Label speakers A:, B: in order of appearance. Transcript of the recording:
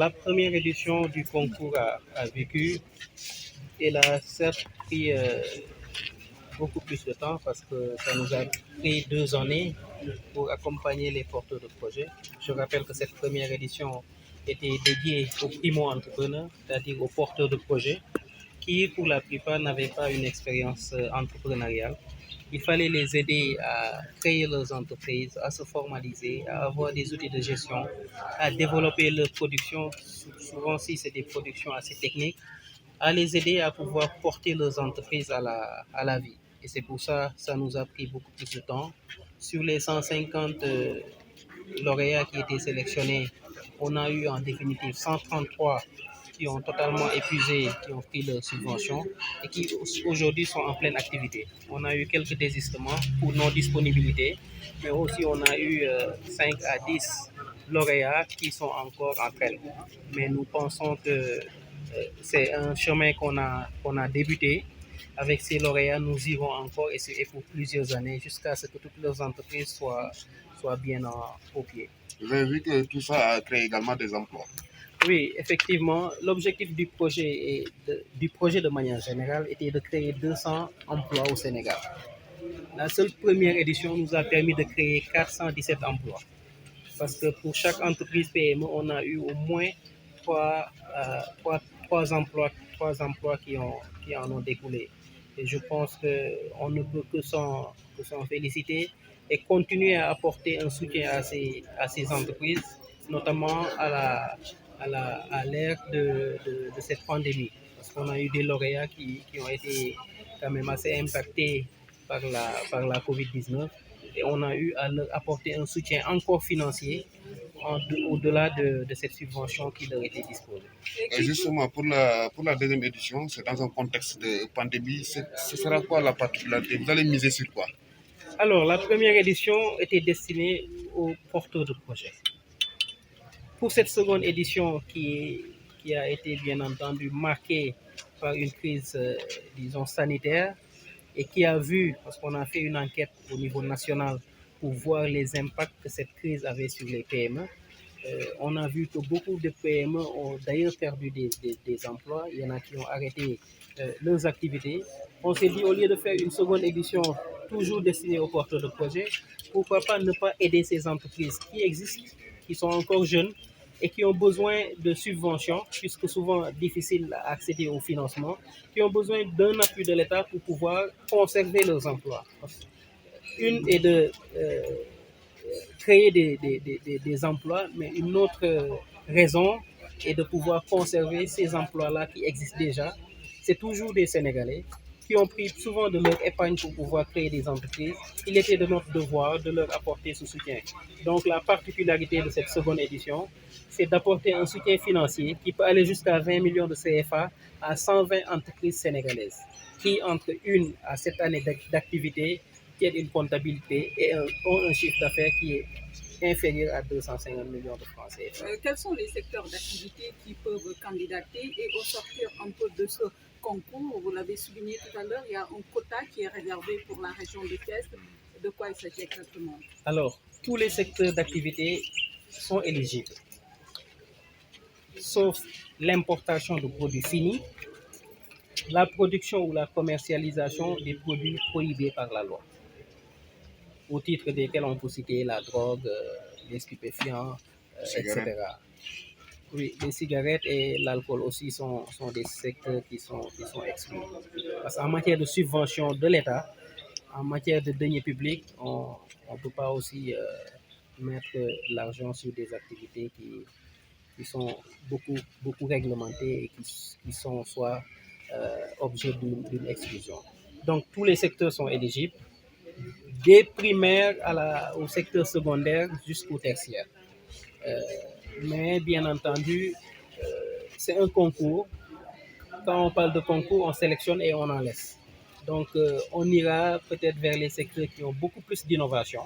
A: la première édition du concours a vécu. Elle a certes pris beaucoup plus de temps parce que ça nous a pris 2 années pour accompagner les porteurs de projets. Je rappelle que cette première édition était dédiée aux primo-entrepreneurs, c'est-à-dire aux porteurs de projets qui, pour la plupart, n'avaient pas une expérience entrepreneuriale. Il fallait les aider à créer leurs entreprises, à se formaliser, à avoir des outils de gestion, à développer leur production, souvent si c'est des productions assez techniques, à les aider à pouvoir porter leurs entreprises à la vie. Et c'est pour ça que ça nous a pris beaucoup plus de temps. Sur les 150 lauréats qui étaient sélectionnés, on a eu en définitive 133 qui ont totalement épuisé, qui ont pris leur subvention et qui aujourd'hui sont en pleine activité. On a eu quelques désistements pour non-disponibilité, mais aussi on a eu 5 à 10 lauréats qui sont encore en train. Mais nous pensons que c'est un chemin qu'on a débuté. Avec ces lauréats, nous irons encore et pour plusieurs années jusqu'à ce que toutes leurs entreprises soient bien au pied.
B: Vous avez vu que tout ça a créé également des emplois.
A: Oui, effectivement, l'objectif du projet de manière générale était de créer 200 emplois au Sénégal. La seule première édition nous a permis de créer 417 emplois. Parce que pour chaque entreprise PME, on a eu au moins trois, trois emplois qui en ont découlé. Et je pense qu'on ne peut que s'en féliciter et continuer à apporter un soutien à ces entreprises, notamment à l'ère de cette pandémie. Parce qu'on a eu des lauréats qui ont été quand même assez impactés par la COVID-19 et on a eu à leur apporter un soutien encore financier au-delà de cette subvention qui leur était disposée.
B: Et justement, pour la deuxième édition, c'est dans un contexte de pandémie. Ce sera quoi la particularité? Vous allez miser sur quoi?
A: Alors, la première édition était destinée aux porteurs de projets. Pour cette seconde édition qui a été bien entendu marquée par une crise, disons, sanitaire, et qui a vu, parce qu'on a fait une enquête au niveau national pour voir les impacts que cette crise avait sur les PME, on a vu que beaucoup de PME ont d'ailleurs perdu des emplois. Il y en a qui ont arrêté leurs activités. On s'est dit, au lieu de faire une seconde édition toujours destinée aux porteurs de projets, pourquoi pas ne pas aider ces entreprises qui existent, qui sont encore jeunes et qui ont besoin de subventions, puisque souvent difficile à accéder au financement, qui ont besoin d'un appui de l'État pour pouvoir conserver leurs emplois. Une est de créer des emplois, mais une autre raison est de pouvoir conserver ces emplois-là qui existent déjà. C'est toujours des Sénégalais qui ont pris souvent de leur épargne pour pouvoir créer des entreprises. Il était de notre devoir de leur apporter ce soutien. Donc la particularité de cette seconde édition, c'est d'apporter un soutien financier qui peut aller jusqu'à 20 millions de CFA à 120 entreprises sénégalaises qui, entre 1 à 7 années d'activité, tiennent une comptabilité et ont un chiffre d'affaires qui est inférieur à 250 millions de francs CFA.
C: Quels sont les secteurs d'activité qui peuvent candidater et au sortir un peu de ce concours, vous l'avez souligné tout à l'heure, il y a un quota qui est réservé pour la région de Thiès. De quoi il s'agit exactement?
A: Alors, tous les secteurs d'activité sont éligibles, sauf l'importation de produits finis, la production ou la commercialisation des produits prohibés par la loi, au titre desquels on peut citer la drogue, les stupéfiants, etc. Oui, les cigarettes et l'alcool aussi sont des secteurs qui sont exclus. Parce qu'en matière de subvention de l'État, en matière de deniers publics, on ne peut pas aussi mettre l'argent sur des activités qui sont beaucoup réglementées et qui sont soit objet d'une exclusion. Donc tous les secteurs sont éligibles, des primaires au secteur secondaire jusqu'au tertiaire. Mais bien entendu, c'est un concours. Quand on parle de concours, on sélectionne et on en laisse. Donc on ira peut-être vers les secteurs qui ont beaucoup plus d'innovation.